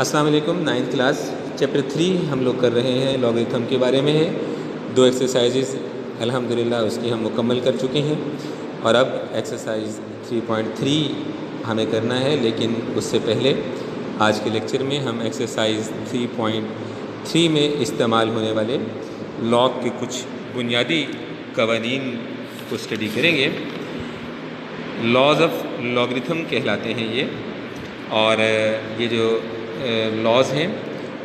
अस्सलाम वालेकुम। 9th class chapter 3 हम लोग कर रहे हैं, लॉगरिथम के बारे में है। 2 एक्सरसाइजेस अल्हम्दुलिल्लाह उसकी हम मुकम्मल कर चुके हैं और अब एक्सरसाइज 3.3 हमें करना है। लेकिन उससे पहले आज के लेक्चर में हम एक्सरसाइज 3.3 में इस्तेमाल होने वाले लॉग के कुछ बुनियादी कवानीन को स्टडी करेंगे। लॉज ऑफ लॉगरिथम कहलाते हैं ये, और ये जो लॉज हैं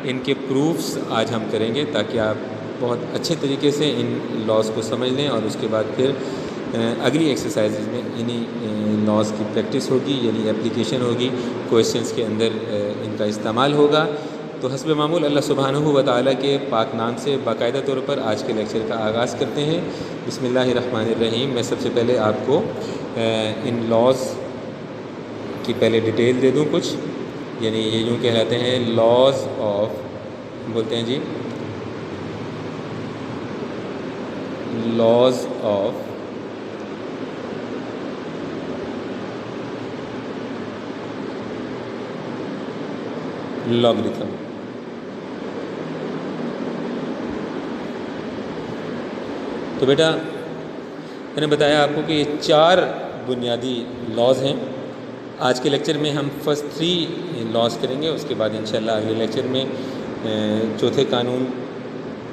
इनके प्रूफ्स आज हम करेंगे ताकि आप बहुत अच्छे तरीके से इन लॉज को समझ लें और उसके बाद फिर अगली एक्सरसाइजेज में इन्हीं लॉज की प्रैक्टिस होगी, यानी एप्लीकेशन होगी, क्वेश्चंस के अंदर इनका इस्तेमाल होगा। तो हस्ब मामूल अल्लाह सुब्हानहू व तआला के पाक नाम से बाकायदा तौर पर आज के लेक्चर का आगाज़ करते हैं। बिस्मिल्लाहिर्रहमानिर्रहीम। मैं सबसे पहले आपको इन लॉज की पहले डिटेल दे दूँ कुछ, यानी ये यूँ कहलाते हैं लॉज ऑफ, बोलते हैं जी लॉज ऑफ लॉगरिथम। तो बेटा मैंने बताया आपको कि ये 4 बुनियादी लॉज हैं। आज के लेक्चर में हम फर्स्ट 3 लॉज करेंगे, उसके बाद इंशाल्लाह अगले लेक्चर में चौथे कानून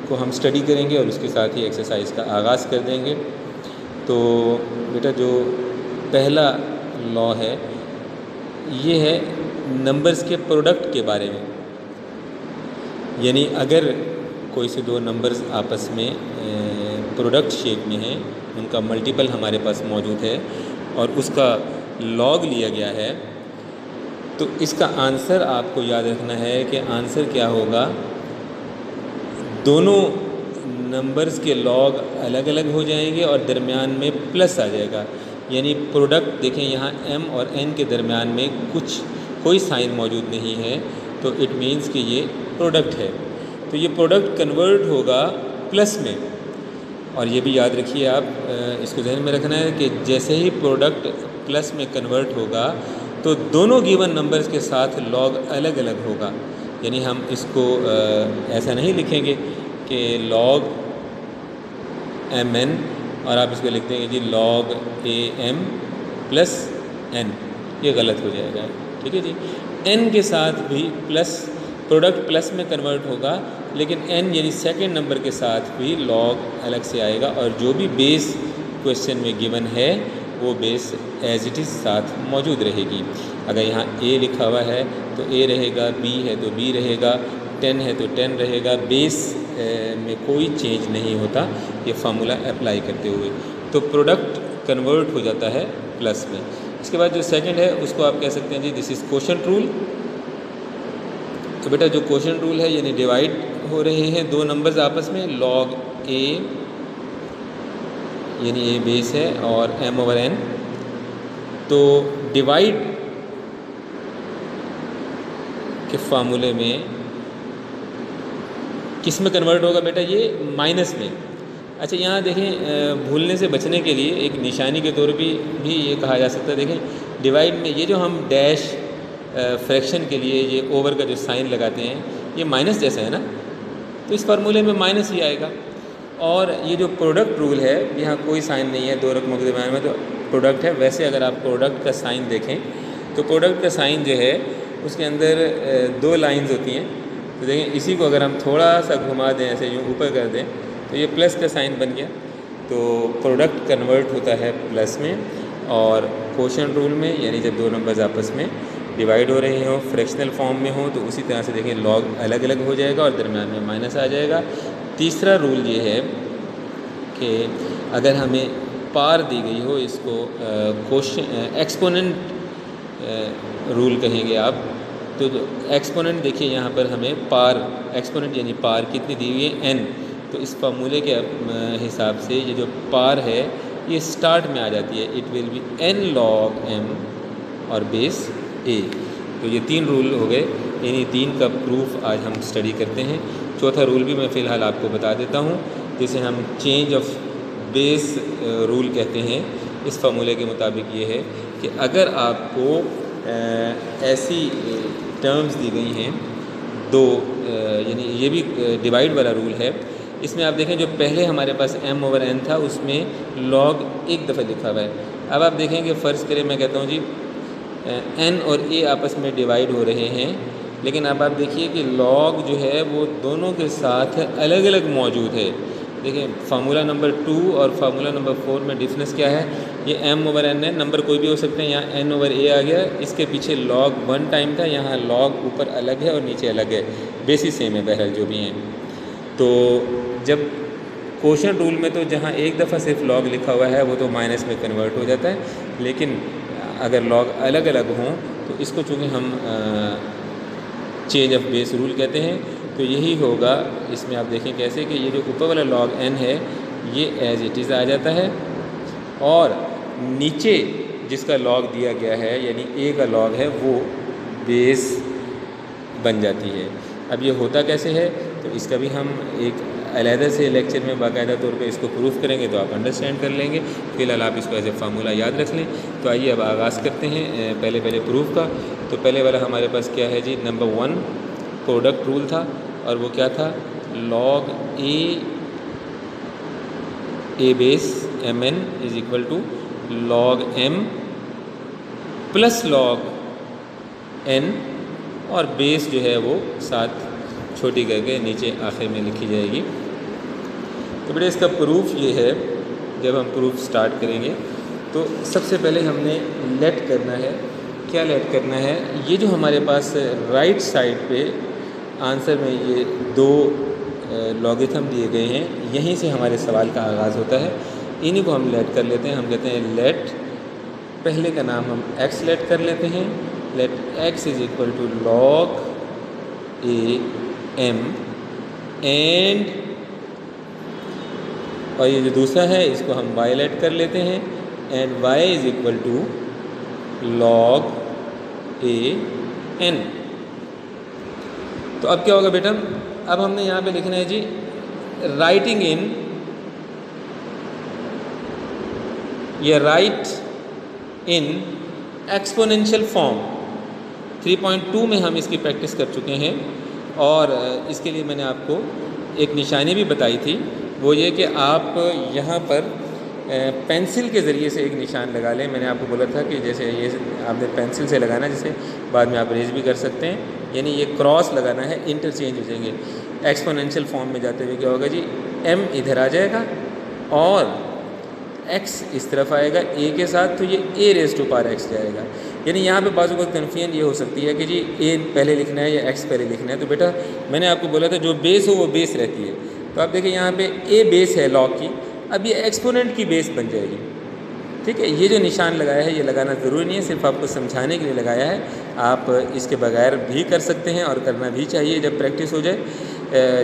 को हम स्टडी करेंगे और उसके साथ ही एक्सरसाइज का आगाज़ कर देंगे। तो बेटा जो पहला लॉ है ये है नंबर्स के प्रोडक्ट के बारे में। यानी अगर कोई से 2 नंबर्स आपस में प्रोडक्ट शेप में हैं, उनका मल्टीपल हमारे पास मौजूद है और उसका लॉग लिया गया है, तो इसका आंसर आपको याद रखना है कि आंसर क्या होगा। दोनों नंबर्स के लॉग अलग अलग हो जाएंगे और दरमियान में प्लस आ जाएगा। यानी प्रोडक्ट देखें, यहाँ m और n के दरमियान में कोई साइन मौजूद नहीं है, तो इट मीन्स कि ये प्रोडक्ट है। तो ये प्रोडक्ट कन्वर्ट होगा प्लस में। और ये भी याद रखिए आप, इसको ध्यान में रखना है कि जैसे ही प्रोडक्ट प्लस में कन्वर्ट होगा तो दोनों गिवन नंबर्स के साथ लॉग अलग अलग होगा। यानी हम इसको ऐसा नहीं लिखेंगे कि लॉग mn और आप इसको लिख देंगे जी लॉग am प्लस n, ये गलत हो जाएगा। ठीक है जी। n के साथ भी प्लस, प्रोडक्ट प्लस में कन्वर्ट होगा, लेकिन n यानी सेकंड नंबर के साथ भी लॉग अलग से आएगा और जो भी बेस क्वेश्चन में गिवन है वो बेस एज इट इज़ साथ मौजूद रहेगी। अगर यहाँ a लिखा हुआ है तो a रहेगा, b है तो b रहेगा, 10 है तो 10 रहेगा। बेस में कोई चेंज नहीं होता ये फार्मूला अप्लाई करते हुए। तो प्रोडक्ट कन्वर्ट हो जाता है प्लस में। इसके बाद जो सेकंड है उसको आप कह सकते हैं जी दिस इज़ क्वोशंट रूल। तो बेटा जो क्वोशंट रूल है यानी डिवाइड हो रहे हैं 2 नंबर्स आपस में, लॉग a यानी a बेस है और m ओवर n। तो डिवाइड के फार्मूले में किस में कन्वर्ट होगा बेटा? ये माइनस में। अच्छा यहाँ देखें, भूलने से बचने के लिए एक निशानी के तौर पे भी ये कहा जा सकता है। देखें डिवाइड में ये जो हम डैश फ्रैक्शन के लिए ये ओवर का जो साइन लगाते हैं ये माइनस जैसा है ना, तो इस फार्मूले में माइनस ही आएगा। और ये जो प्रोडक्ट रूल है यहाँ कोई साइन नहीं है 2 रकमों के दरमियान में, तो प्रोडक्ट है। वैसे अगर आप प्रोडक्ट का साइन देखें तो प्रोडक्ट का साइन जो है उसके अंदर 2 लाइन्स होती हैं। तो देखें इसी को अगर हम थोड़ा सा घुमा दें, ऐसे यूँ ऊपर कर दें, तो ये प्लस का साइन बन गया। तो प्रोडक्ट कन्वर्ट होता है प्लस में। और क्वोशंट रूल में यानी जब 2 नंबर्स आपस में डिवाइड हो रहे हों, फ्रैक्शनल फॉर्म में हो, तो उसी तरह से देखें लॉग अलग अलग हो जाएगा और दरमियान में माइनस आ जाएगा। तीसरा रूल ये है कि अगर हमें पार दी गई हो, इसको एक्सपोनेंट रूल कहेंगे आप। तो एक्सपोनेंट देखिए यहाँ पर हमें पार, एक्सपोनेंट यानी पार कितनी दी हुई है n, तो इस फार्मूले के हिसाब से ये जो पार है ये स्टार्ट में आ जाती है। It will be n log m और बेस a। तो ये 3 रूल हो गए, इन्हीं 3 का प्रूफ आज हम स्टडी करते हैं। चौथा रूल भी मैं फ़िलहाल आपको बता देता हूँ, जिसे हम चेंज ऑफ बेस रूल कहते हैं। इस फार्मूले के मुताबिक ये है कि अगर आपको ऐसी टर्म्स दी गई हैं दो यानी ये भी डिवाइड वाला रूल है। इसमें आप देखें जो पहले हमारे पास m/n था उसमें log एक दफ़ा लिखा हुआ है। अब आप देखें कि फ़र्ज़ करें मैं कहता हूँ जी n और a आपस में डिवाइड हो रहे हैं, लेकिन अब आप देखिए कि log जो है वो दोनों के साथ अलग अलग मौजूद है। देखिए फार्मूला नंबर 2 और फार्मूला नंबर 4 में डिफरेंस क्या है, ये m/n है, नंबर कोई भी हो सकते हैं, यहाँ n/a आ गया, इसके पीछे log 1 टाइम था, यहाँ log ऊपर अलग है और नीचे अलग है, बेसिस सेम है बहरहाल जो भी हैं। तो जब क्वोशंट रूल में तो जहाँ एक दफ़ा सिर्फ log लिखा हुआ है वो तो माइनस में कन्वर्ट हो जाता है, लेकिन अगर log अलग अलग हों तो इसको चूँकि हम चेंज ऑफ बेस रूल कहते हैं, तो यही होगा। इसमें आप देखें कैसे कि ये जो ऊपर वाला log n है ये एज इट इज़ आ जाता है और नीचे जिसका log दिया गया है यानी a का log है वो बेस बन जाती है। अब ये होता कैसे है तो इसका भी हम एक अलहदा से लेक्चर में बाकायदा तौर पे इसको प्रूफ करेंगे तो आप अंडरस्टैंड कर लेंगे। फ़िलहाल आप इसको एज ए फार्मूला याद रख लें। तो आइए अब आगाज़ करते हैं पहले प्रूफ का। तो पहले वाला हमारे पास क्या है जी, नंबर 1 प्रोडक्ट रूल था और वो क्या था, log a base mn is equal to log m plus log n और बेस जो है वो साथ छोटी करके नीचे आखिर में लिखी जाएगी। तो बेटा इसका प्रूफ ये है, जब हम प्रूफ स्टार्ट करेंगे तो सबसे पहले हमने लेट करना है। क्या लेट करना है, ये जो हमारे पास राइट साइड पे आंसर में ये दो लॉगिथम दिए गए हैं, यहीं से हमारे सवाल का आगाज़ होता है। इन्हीं को हम लेट कर लेते हैं। हम कहते हैं लेट, पहले का नाम हम x लेट कर लेते हैं, let x is equal to log a m and, और ये जो दूसरा है इसको हम y लेट कर लेते हैं and y is equal to log a n। तो अब क्या होगा बेटा, अब हमने यहाँ पे लिखना है जी राइटिंग इन, ये राइट इन एक्सपोनेंशियल फॉर्म। 3.2 में हम इसकी प्रैक्टिस कर चुके हैं और इसके लिए मैंने आपको एक निशानी भी बताई थी, वो ये कि आप यहाँ पर पेंसिल के ज़रिए से एक निशान लगा लें। मैंने आपको बोला था कि जैसे ये आपने पेंसिल से लगाना, जिसे बाद में आप रेज भी कर सकते हैं, यानी ये क्रॉस लगाना है, इंटरचेंज हो जाएंगे। एक्सपोनेंशियल फॉर्म में जाते हुए क्या होगा जी, m इधर आ जाएगा और x इस तरफ आएगा a के साथ, तो ये a raise to power x जाएगा। यानी यहाँ पे बाज़ वक़्त कन्फ्यूजन ये हो सकती है कि जी a पहले लिखना है या x पहले लिखना है। तो बेटा मैंने आपको बोला था जो बेस हो वो बेस रहती है। तो आप देखिए यहाँ पे a बेस है log की, अब ये एक्सपोनेंट की बेस बन जाएगी। ठीक है, ये जो निशान लगाया है ये लगाना ज़रूरी नहीं है, सिर्फ आपको समझाने के लिए लगाया है। आप इसके बगैर भी कर सकते हैं और करना भी चाहिए जब प्रैक्टिस हो जाए।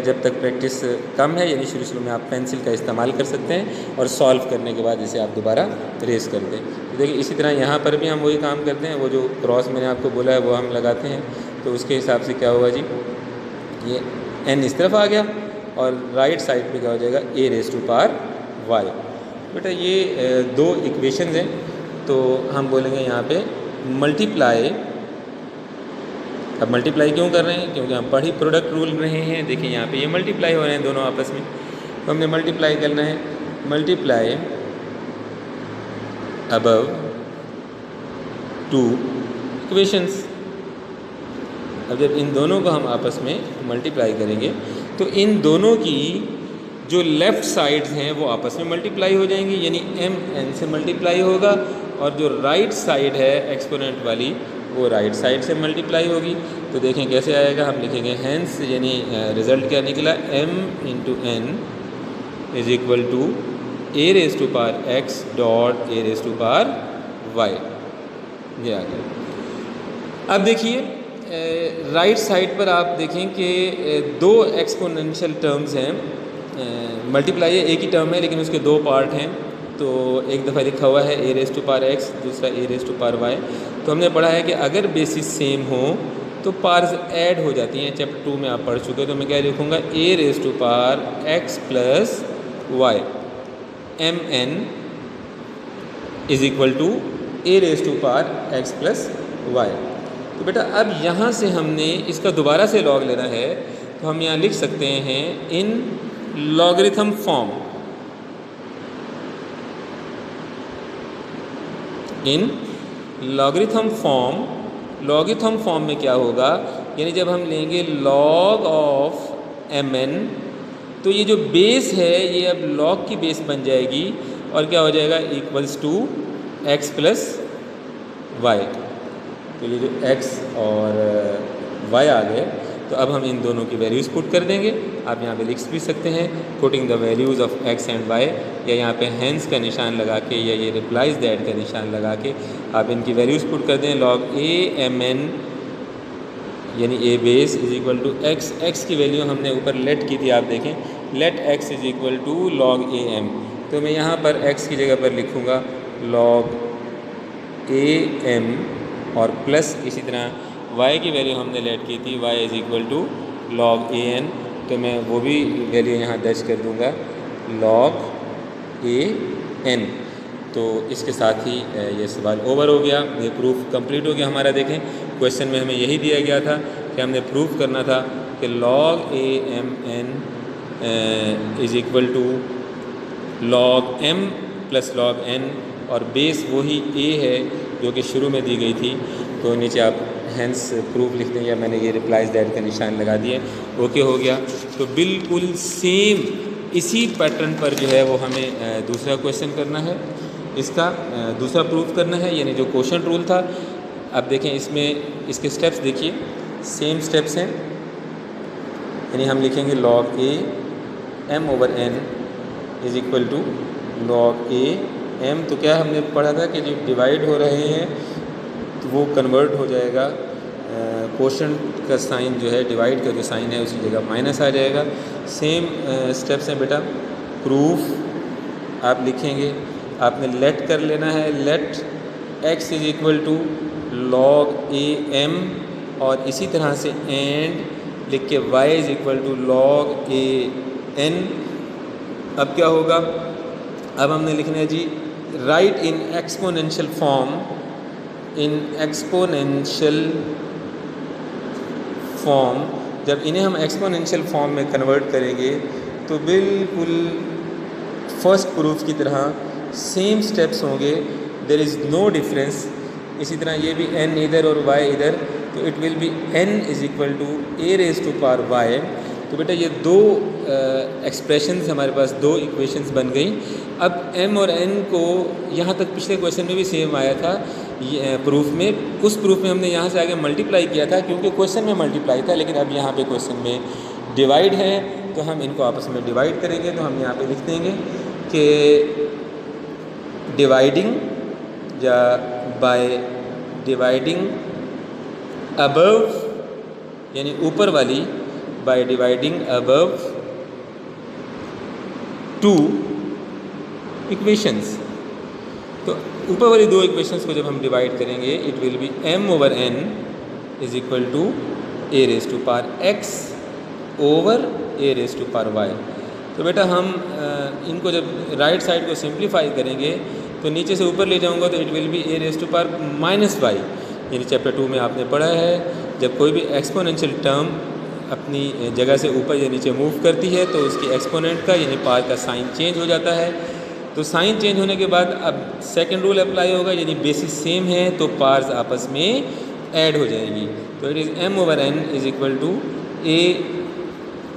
जब तक प्रैक्टिस कम है यानी शुरू में आप पेंसिल का इस्तेमाल कर सकते हैं और सॉल्व करने के बाद इसे आप दोबारा रेस कर दें। तो देखिए इसी तरह यहाँ पर भी हम वही काम करते हैं, वो जो क्रॉस मैंने आपको बोला है वो हम लगाते हैं। तो उसके हिसाब से क्या होगा जी, ये n इस तरफ आ गया और राइट साइड पे क्या हो जाएगा, a raise to power y। बेटा ये दो इक्वेशंस हैं, तो हम बोलेंगे यहाँ पे मल्टीप्लाई। अब मल्टीप्लाई क्यों कर रहे हैं, क्योंकि हम पढ़ी प्रोडक्ट रूल रहे हैं। देखिए यहाँ पे ये मल्टीप्लाई हो रहे हैं दोनों आपस में, तो हमने मल्टीप्लाई करना है, मल्टीप्लाई अबव टू इक्वेशंस। अब जब इन दोनों को हम आपस में मल्टीप्लाई करेंगे तो इन दोनों की जो लेफ़्ट साइड्स हैं वो आपस में मल्टीप्लाई हो जाएंगी, यानी m n से मल्टीप्लाई होगा और जो राइट साइड है एक्सपोनेंट वाली वो राइट साइड से मल्टीप्लाई होगी। तो देखें कैसे आएगा, हम लिखेंगे हैंस, यानी रिज़ल्ट क्या निकला, m into n is equal to a raise to power x dot a raise to power y। ये आ गया। अब देखिए राइट साइड पर आप देखें कि दो एक्सपोनेंशियल टर्म्स हैं, मल्टीप्लाई एक ही टर्म है लेकिन उसके दो पार्ट हैं। तो एक दफ़ा लिखा हुआ है a raise to power x, दूसरा a raise to power y। तो हमने पढ़ा है कि अगर बेसिस सेम हो तो पार्स ऐड हो जाती हैं, चैप्टर 2 में आप पढ़ चुके हो। तो मैं क्या लिखूँगा, a raise to power x plus y mn is equal to a raise to power x plus y। तो बेटा अब यहाँ से हमने इसका दोबारा से लॉग लेना है, तो हम यहाँ लिख सकते हैं इन लॉगरिथम फॉर्म, इन लॉगरिथम फॉर्म। लॉगरिथम फॉर्म में क्या होगा, यानी जब हम लेंगे log ऑफ mn, तो ये जो बेस है ये अब log की बेस बन जाएगी और क्या हो जाएगा, equals to x plus y. तो ये जो x और y आ गए, तो अब हम इन दोनों की वैल्यूज़ पुट कर देंगे। आप यहाँ पे लिख भी सकते हैं putting the values of x and y, या यहाँ पे हैंस का निशान लगा के या ये रिप्लाइज दैट का निशान लगा के आप इनकी वैल्यूज़ पुट कर दें। log a mn यानी a base is equal to x, x की वैल्यू हमने ऊपर लेट की थी, आप देखें let x is equal to log a m। तो मैं यहाँ पर x की जगह पर लिखूँगा log a m और प्लस इसी तरह y की वैल्यू हमने लेट की थी y is equal to log a n, तो मैं वो भी वैल्यू यहाँ दर्ज कर दूँगा log a n। तो इसके साथ ही ये सवाल ओवर हो गया, ये प्रूफ कंप्लीट हो गया हमारा। देखें क्वेश्चन में हमें यही दिया गया था कि हमने प्रूफ करना था कि log a m n is equal to log m plus log n, और बेस वही a है जो कि शुरू में दी गई थी। तो नीचे आप हैंस प्रूफ लिख दें, या मैंने ये रिप्लाइज दैट का निशान लगा दिए, ओके हो गया। तो बिल्कुल सेम इसी पैटर्न पर जो है वो हमें दूसरा क्वेश्चन करना है, इसका दूसरा प्रूफ करना है, यानी जो क्वोशंट रूल था। अब देखें इसमें इसके स्टेप्स देखिए, सेम स्टेप्स हैं। यानी हम लिखेंगे log a m over n is equal to log a m। तो क्या हमने पढ़ा था कि जो डिवाइड हो रहे हैं तो वो कन्वर्ट हो जाएगा, क्वोशंट का साइन जो है, डिवाइड का जो साइन है उसकी जगह माइनस आ जाएगा। सेम स्टेप्स हैं बेटा। प्रूफ आप लिखेंगे, आपने लेट कर लेना है, let x is equal to log a m, और इसी तरह से एंड लिख के y is equal to log a n। अब क्या होगा, अब हमने लिखना है जी right in exponential form, in exponential form. जब इन्हें हम एक्सपोनेंशियल फॉर्म में कन्वर्ट करेंगे तो बिल्कुल फर्स्ट प्रूफ की तरह सेम स्टेप्स होंगे, देयर इज़ नो डिफरेंस। इसी तरह ये भी n इधर और y इधर, तो it will be n is equal to a raise to power y। तो बेटा ये दो एक्सप्रेशंस हमारे पास, दो इक्वेशंस बन गई। अब m और n को यहाँ तक पिछले क्वेश्चन में भी सेम आया था प्रूफ में, उस प्रूफ में हमने यहाँ से आगे मल्टीप्लाई किया था क्योंकि क्वेश्चन में मल्टीप्लाई था, लेकिन अब यहाँ पे क्वेश्चन में डिवाइड है, तो हम इनको आपस में डिवाइड करेंगे। तो हम यहाँ पे लिख देंगे कि डिवाइडिंग या बाय डिवाइडिंग अबव, यानी ऊपर वाली, by dividing above two equations. तो ऊपर वाली दो इक्वेशंस को जब हम डिवाइड करेंगे, it will be m over n is equal to a raise to power x over a raise to power y। तो बेटा हम इनको जब राइट साइड को सिंप्लीफाई करेंगे तो नीचे से ऊपर ले जाऊंगा तो it will be a raise to power minus y। यानी चैप्टर 2 में आपने पढ़ा है, जब कोई भी एक्सपोनेंशियल टर्म अपनी जगह से ऊपर या नीचे मूव करती है तो उसकी एक्सपोनेंट का यानी पावर का साइन चेंज हो जाता है। तो साइन चेंज होने के बाद अब सेकंड रूल अप्लाई होगा, यानी बेसिस सेम है तो पार्स आपस में ऐड हो जाएंगी। तो it is m over n is equal to a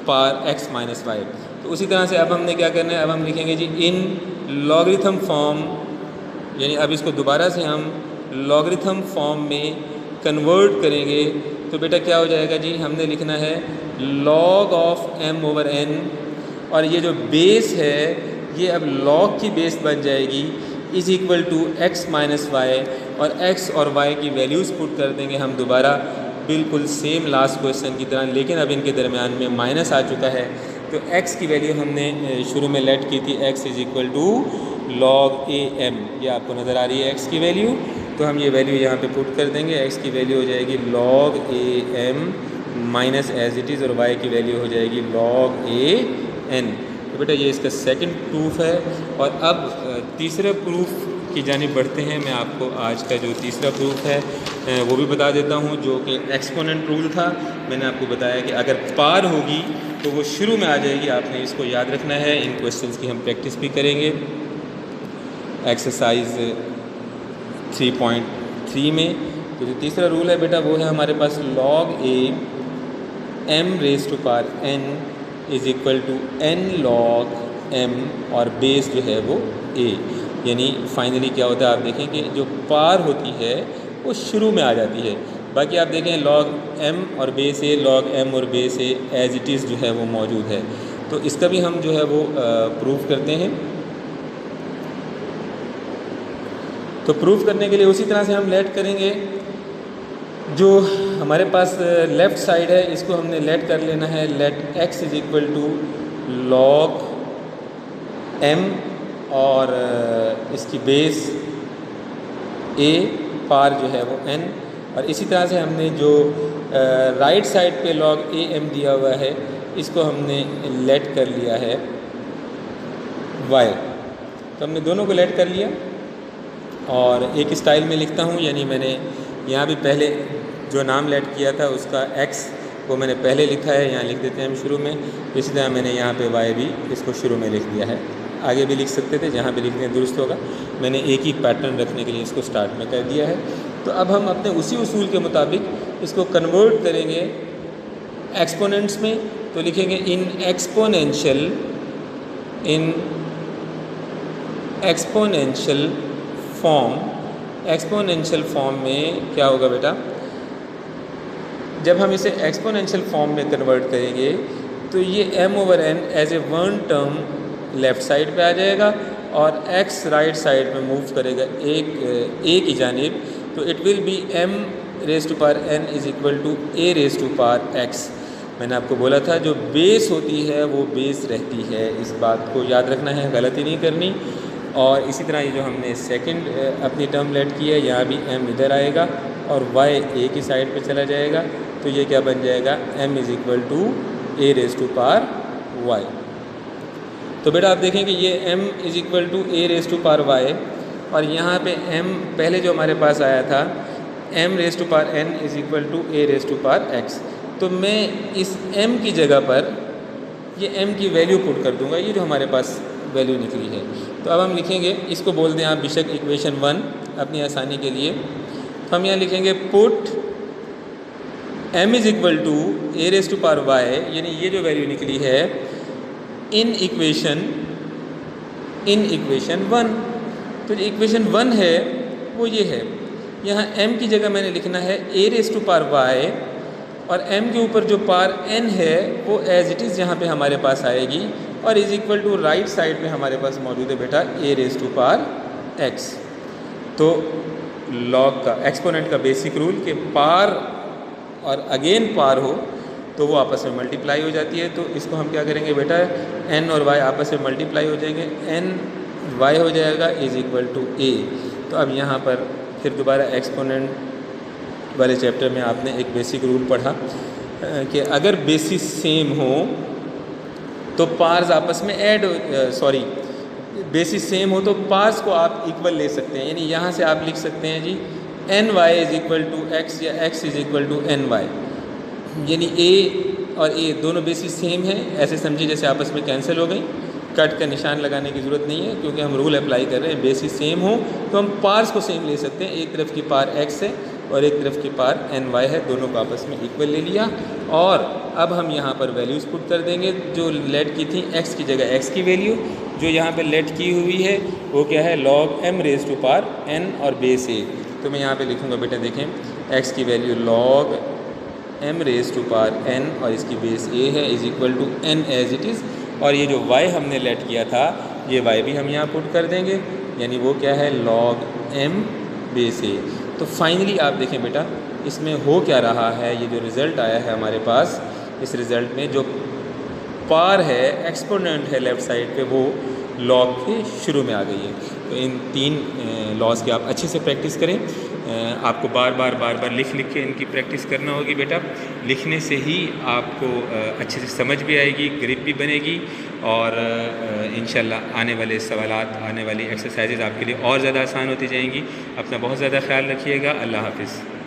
power x minus y. तो उसी तरह से अब हमने क्या करना है, अब हम लिखेंगे जी इन लॉगरिथम फॉर्म, यानी अब इसको दोबारा से हम लॉगरिथम फॉर्म में कन्वर्ट करेंगे। तो बेटा क्या हो जाएगा जी, हमने लिखना है log of m over n, और ये जो बेस है ये अब log की बेस बन जाएगी, is equal to x minus y, और x और y की वैल्यूज़ पुट कर देंगे हम दोबारा बिल्कुल सेम लास्ट क्वेश्चन की तरह, लेकिन अब इनके दरमियान में माइनस आ चुका है। तो x की वैल्यू हमने शुरू में लेट की थी, x is equal to log a m, ये आपको नज़र आ रही है x की वैल्यू। तो हम ये वैल्यू यहाँ पे पुट कर देंगे, x की वैल्यू हो जाएगी log a m minus as it is, और y की वैल्यू हो जाएगी log a n। तो बेटा ये इसका सेकंड प्रूफ है। और अब तीसरे प्रूफ की जानिब बढ़ते हैं। मैं आपको आज का जो तीसरा प्रूफ है वो भी बता देता हूँ, जो कि एक्सपोनेंट रूल था। मैंने आपको बताया कि अगर पार होगी तो वो शुरू में आ जाएगी, आपने इसको याद रखना है। इन क्वेश्चंस की हम प्रैक्टिस भी करेंगे एक्सरसाइज 3.3 में। तो जो तीसरा रूल है बेटा वो है हमारे पास log a m raise to power n is equal to n log m और बेस जो है वो a। यानी फाइनली क्या होता है आप देखें कि जो पार होती है वो शुरू में आ जाती है। बाकी आप देखें log m और बेस a, log m और base a as it is जो है वो मौजूद है। तो इसका भी हम जो है वो प्रूफ करते हैं। तो प्रूफ करने के लिए उसी तरह से हम लेट करेंगे। जो हमारे पास लेफ़्ट साइड है इसको हमने लेट कर लेना है। Let x is equal to log m और इसकी बेस a, पार जो है वो n। और इसी तरह से हमने जो राइट साइड पे log a m दिया हुआ है इसको हमने लेट कर लिया है y। तो हमने दोनों को लेट कर लिया और एक स्टाइल में लिखता हूँ, यानी मैंने यहाँ भी पहले जो नाम लेट किया था उसका x वो मैंने पहले लिखा है, यहाँ लिख देते हैं हम शुरू में। इसी तरह मैंने यहाँ पे y भी इसको शुरू में लिख दिया है। आगे भी लिख सकते थे, जहाँ भी लिखने दुरुस्त होगा। मैंने एक ही पैटर्न रखने के लिए इसको स्टार्ट में कर दिया है। तो अब हम अपने उसी उसूल के मुताबिक इसको कन्वर्ट करेंगे एक्सपोनेंट्स में। तो लिखेंगे इन एक्सपोनेंशियल फॉर्म। एक्सपोनेंशियल फॉर्म में क्या होगा बेटा, जब हम इसे एक्सपोनेंशियल फॉर्म में कन्वर्ट करेंगे तो ये m/n as a one term left side पे आ जाएगा और x राइट साइड में मूव करेगा एक की जानिब। तो it will be m raise to power n is equal to a raise to power x। मैंने आपको बोला था जो बेस होती है वो बेस रहती है, इस बात को याद रखना है, गलती नहीं करनी। और इसी तरह ये जो हमने सेकंड अपनी टर्म लेट की है, यहाँ भी m इधर आएगा और y a की साइड पे चला जाएगा। तो ये क्या बन जाएगा, m is equal to a raise to power y। तो बेटा आप देखें कि ये m is equal to a raise to power y और यहाँ पे m पहले जो हमारे पास आया था m raise to power n is equal to a raise to power x। तो मैं इस m की जगह पर ये m की वैल्यू पुट कर दूँगा, ये जो हमारे पास वैल्यू निकली है। तो अब हम लिखेंगे, इसको बोल दें आप बेशक इक्वेशन 1 अपनी आसानी के लिए। तो हम यहाँ लिखेंगे put m is equal to a raise to power y, यानी ये जो वैल्यू निकली है इन इक्वेशन 1। तो जो इक्वेशन 1 है वो ये है। यहाँ m की जगह मैंने लिखना है a raise to power y और m के ऊपर जो पावर n है वो एज इट इज़ यहाँ पे हमारे पास आएगी और is equal to right side में हमारे पास मौजूद है बेटा a raise to power x। तो लॉग का एक्सपोनेंट का बेसिक रूल के पार और अगेन पार हो तो वो आपस में मल्टीप्लाई हो जाती है। तो इसको हम क्या करेंगे बेटा, n और y आपस में मल्टीप्लाई हो जाएंगे, n y हो जाएगा इज़ इक्वल टू a। तो अब यहाँ पर फिर दोबारा एक्सपोनेंट वाले चैप्टर में आपने एक बेसिक रूल पढ़ा कि अगर बेसिस सेम हो तो पार्स आपस में बेसिस सेम हो तो पार्स को आप इक्वल ले सकते हैं। यानी यहाँ से आप लिख सकते हैं जी N Y is equal to X या X is equal to N Y, यानी ए और ए दोनों बेसिस सेम है। ऐसे समझिए जैसे आपस में कैंसिल हो गई, कट का निशान लगाने की ज़रूरत नहीं है क्योंकि हम रूल अप्लाई कर रहे हैं। बेसिस सेम हो तो हम पार्स को सेम ले सकते हैं, एक तरफ की पार एक्स है और एक तरफ की पार एन वाई है, दोनों को आपस में इक्वल ले लिया। और अब हम यहाँ पर वैल्यूज़ पुट कर देंगे। जो लेट की थी एक्स की जगह एक्स की वैल्यू, जो यहाँ पे लेट की हुई है वो क्या है, log M raise to power N और बेस ए। तो मैं यहाँ पे लिखूँगा बेटा, देखें एक्स की value log M raise to power N और इसकी बेस ए है is equal to N as it is. और ये जो y हमने लेट किया था ये y भी हम यहाँ पुट कर देंगे, यानी वो क्या है लॉग m बेस ए। तो फाइनली आप देखें बेटा इसमें हो क्या रहा है, ये जो रिज़ल्ट आया है हमारे पास, इस रिज़ल्ट में जो पार है एक्सपोनेंट है लेफ़्ट साइड पे वो लॉग के शुरू में आ गई है। तो इन तीन लॉज की आप अच्छे से प्रैक्टिस करें। आपको बार बार लिख के इनकी प्रैक्टिस करना होगी बेटा। लिखने से ही आपको अच्छे से समझ भी आएगी, ग्रिप भी बनेगी और इंशाल्लाह आने वाले सवालात, आने वाली एक्सरसाइजेज़ आपके लिए और ज़्यादा आसान होती जाएंगी। अपना बहुत ज़्यादा ख्याल रखिएगा। अल्लाह हाफ़िज़।